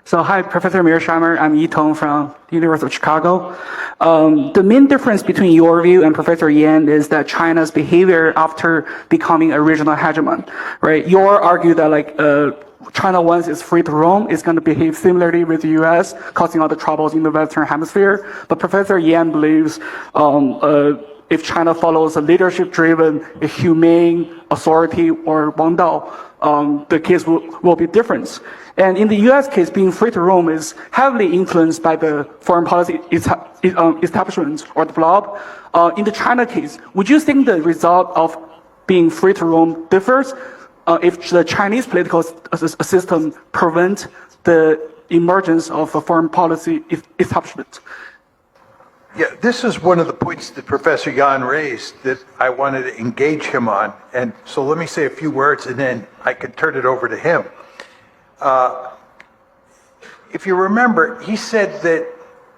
So, hi, Professor Mearsheimer. I'm Yi Tong from the University of Chicago. The main difference between your view and Professor Yan is that China's behavior after becoming a regional hegemon, right? You argue that China, once it's free to roam, is going to behave similarly with the U.S., causing all the troubles in the Western Hemisphere. But Professor Yan believes if China follows a leadership-driven, a humane authority or Wangdao, the case will be different. And in the U.S. case, being free to roam is heavily influenced by the foreign policy establishment or the blob. In the China case, would you think the result of being free to roam differs if the Chinese political system prevent the emergence of a foreign policy establishment? Yeah, this is one of the points that Professor Yan raised that I wanted to engage him on. And so let me say a few words and then I can turn it over to him. If you remember, he said that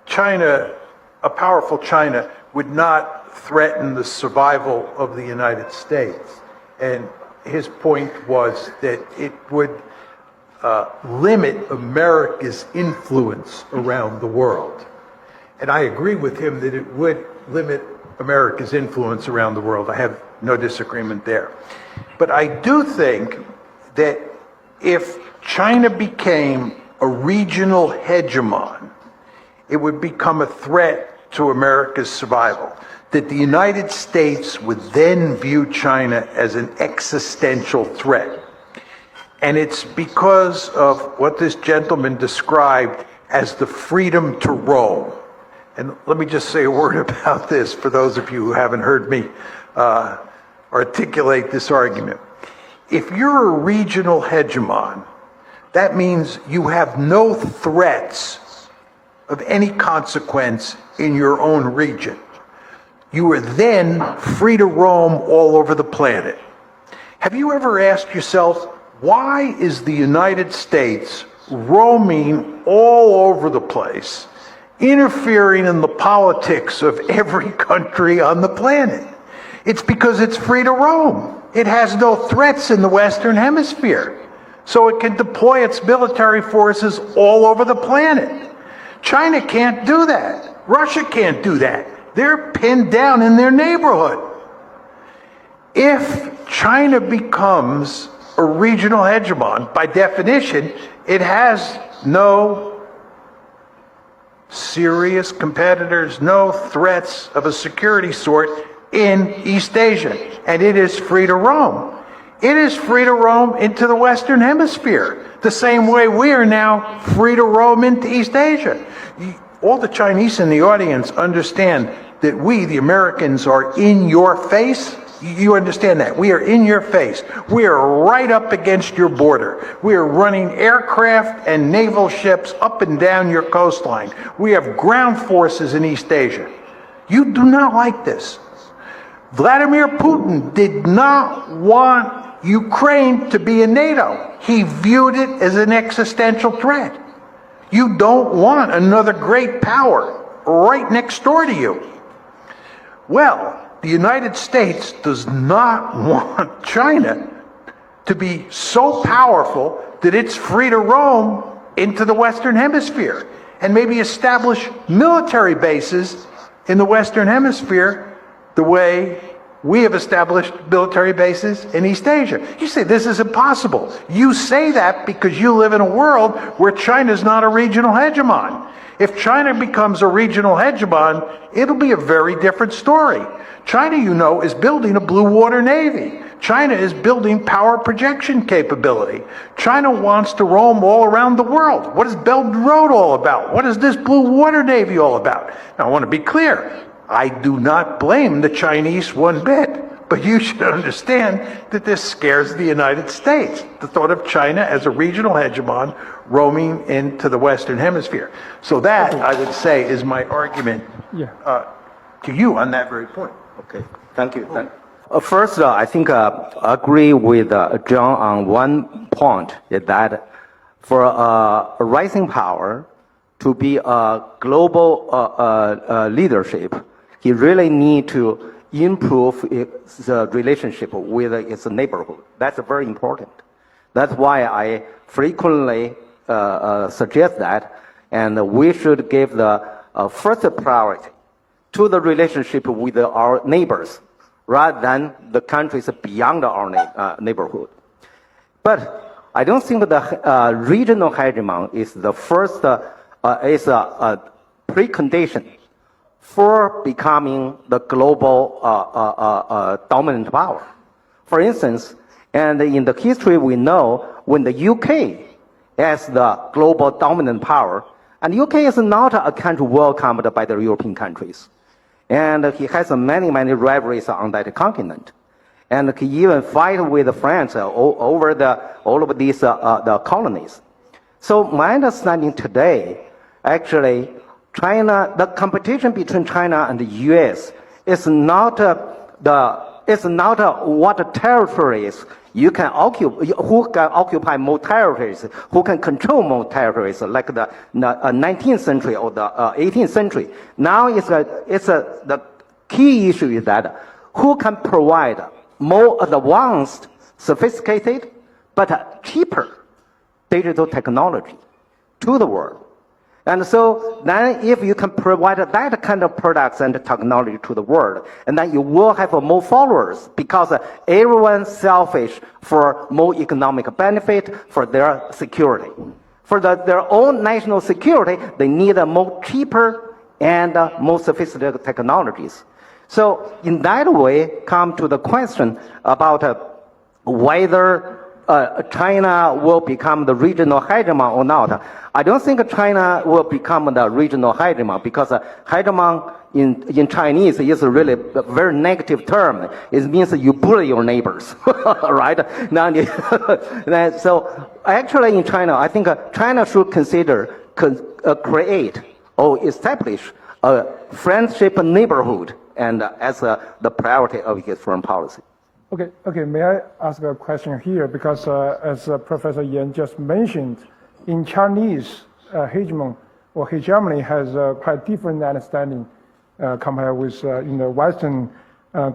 China, a powerful China, would not threaten the survival of the United States. And his point was that it would limit America's influence around the world. And I agree with him that it would limit America's influence around the world. I have no disagreement there. But I do think that if China became a regional hegemon, it would become a threat to America's survival. That the United States would then view China as an existential threat. And it's because of what this gentleman described as the freedom to roam. And let me just say a word about this for those of you who haven't heard me articulate this argument. If you're a regional hegemon, that means you have no threats of any consequence in your own region. You are then free to roam all over the planet. Have you ever asked yourself, why is the United States roaming all over the place, interfering in the politics of every country on the planet? It's because it's free to roam. It has no threats in the Western Hemisphere. So it can deploy its military forces all over the planet. China can't do that. Russia can't do that. They're pinned down in their neighborhood. If China becomes a regional hegemon, by definition, it has no serious competitors, no threats of a security sort in East Asia, and it is free to roam. It is free to roam into the Western Hemisphere, the same way we are now free to roam into East Asia. All the Chinese in the audience understand that we, the Americans, are in your face. You understand that. We are in your face. We are right up against your border. We are running aircraft and naval ships up and down your coastline. We have ground forces in East Asia. You do not like this. Vladimir Putin did not want Ukraine to be in NATO. He viewed it as an existential threat. You don't want another great power right next door to you. Well, the United States does not want China to be so powerful that it's free to roam into the Western Hemisphere and maybe establish military bases in the Western Hemisphere the way we have established military bases in East Asia. You say this is impossible. You say that because you live in a world where China is not a regional hegemon. If China becomes a regional hegemon, it'll be a very different story. China, you know, is building a blue water navy. China is building power projection capability. China wants to roam all around the world. What is Belt and Road all about? What is this blue water navy all about? Now, I want to be clear. I do not blame the Chinese one bit, but you should understand that this scares the United States, the thought of China as a regional hegemon roaming into the Western Hemisphere. So that, I would say, is my argument to you on that very point. Okay, thank you. First, I think I agree with John on one point, is that for a rising power to be a global leadership, he really need to improve the relationship with its neighborhood. That's very important. That's why I frequently suggest that, and we should give the first priority to the relationship with our neighbors rather than the countries beyond our neighborhood. But I don't think the regional hegemon is the first, is a precondition for becoming the global dominant power. For instance, and in the history we know, when the UK as the global dominant power, and UK is not a country welcomed by the European countries. And he has many, many rivalries on that continent. And he even fight with France over all of these the colonies. So my understanding today, actually, China, the competition between China and the US is not what territories you can occupy, who can occupy more territories, who can control more territories, like the 19th century or the 18th century. Now the key issue is that who can provide more advanced, sophisticated, but cheaper digital technology to the world. And so then if you can provide that kind of products and technology to the world, and then you will have more followers because everyone's selfish for more economic benefit for their security. For their own national security, they need more cheaper and more sophisticated technologies. So in that way, come to the question about whether China will become the regional hegemon or not. I don't think China will become the regional hegemon because hegemon in Chinese is really a very negative term. It means you bully your neighbors, right? So actually in China, I think China should consider create or establish a friendship neighborhood and as the priority of his foreign policy. Okay. May I ask a question here? Because as Professor Yan just mentioned, in Chinese, hegemon or hegemony has quite different understanding compared with in the Western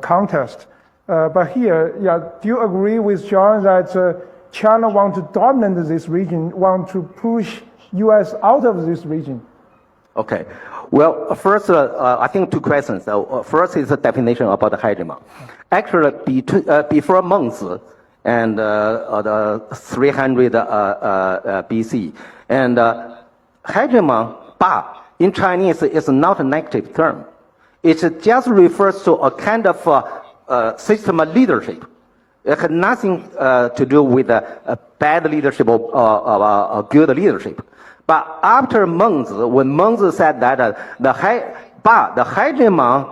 context. But here, do you agree with John that China want to dominate this region, want to push U.S. out of this region? Okay. Well, first, I think two questions. First is the definition about the hegemon. Actually, before Mengzi and the 300 BC, and hegemon, ba, in Chinese is not a negative term. It just refers to a kind of system of leadership. It had nothing to do with bad leadership or good leadership. But after Mengzi, when Mengzi said that the hegemon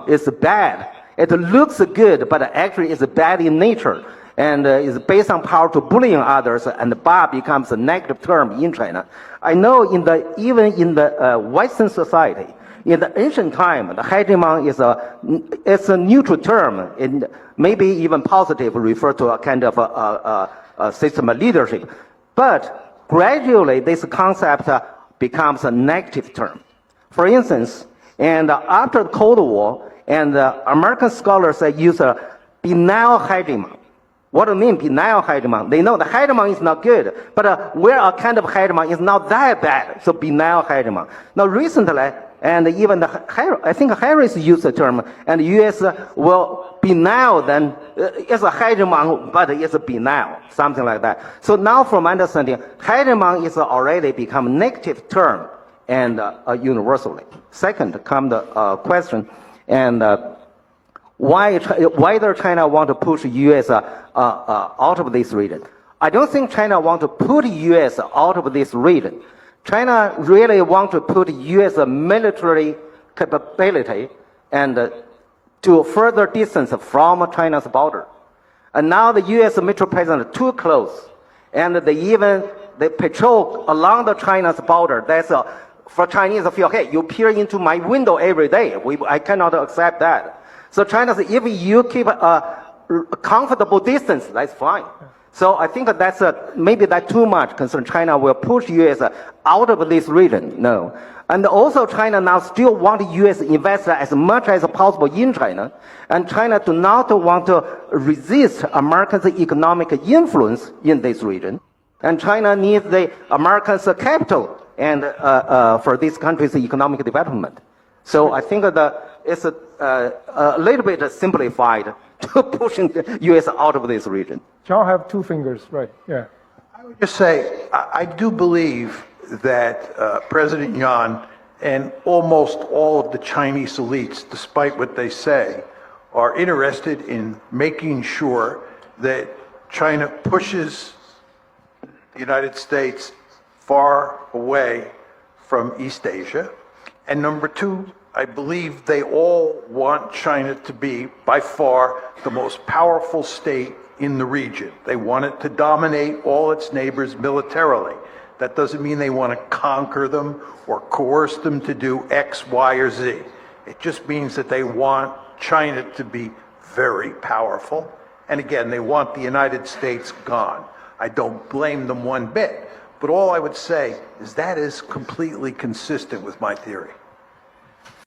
is bad, it looks good, but actually is bad in nature, and is based on power to bullying others, and ba becomes a negative term in China. I know even in the Western society, in the ancient time, the hegemon is a neutral term, and maybe even positive, refer to a kind of a system of leadership. But gradually, this concept becomes a negative term. For instance, and after the Cold War, and American scholars use a benign hegemon. What do you mean, benign hegemon? They know the hegemon is not good, but where a kind of hegemon is not that bad, so benign hegemon. Now recently, and even I think Harris used the term, and the U.S. will benign then, it's a hegemon, but it's a benign, something like that. So now from understanding, hegemon is already become a negative term and universally. Second come the question, and whether China want to push U.S. out of this region. I don't think China want to put U.S. out of this region. China really want to put U.S. military capability and to further distance from China's border. And now the U.S. military presence is too close, and they patrol along the China's border. That's for Chinese to feel, hey, you peer into my window every day. I cannot accept that. So China says, if you keep a comfortable distance, that's fine. So I think that's maybe that too much concern. China will push U.S. out of this region. No. And also China now still want U.S. investor as much as possible in China. And China do not want to resist America's economic influence in this region. And China needs the Americans' capital and for this country's economic development. So I think that it's a little bit simplified to pushing the U.S. out of this region. John have two fingers, right? Yeah. I would just say, I do believe that President Yan and almost all of the Chinese elites, despite what they say, are interested in making sure that China pushes the United States far away from East Asia. And number two, I believe they all want China to be, by far, the most powerful state in the region. They want it to dominate all its neighbors militarily. That doesn't mean they want to conquer them or coerce them to do X, Y, or Z. It just means that they want China to be very powerful. And again, they want the United States gone. I don't blame them one bit. But all I would say is that is completely consistent with my theory.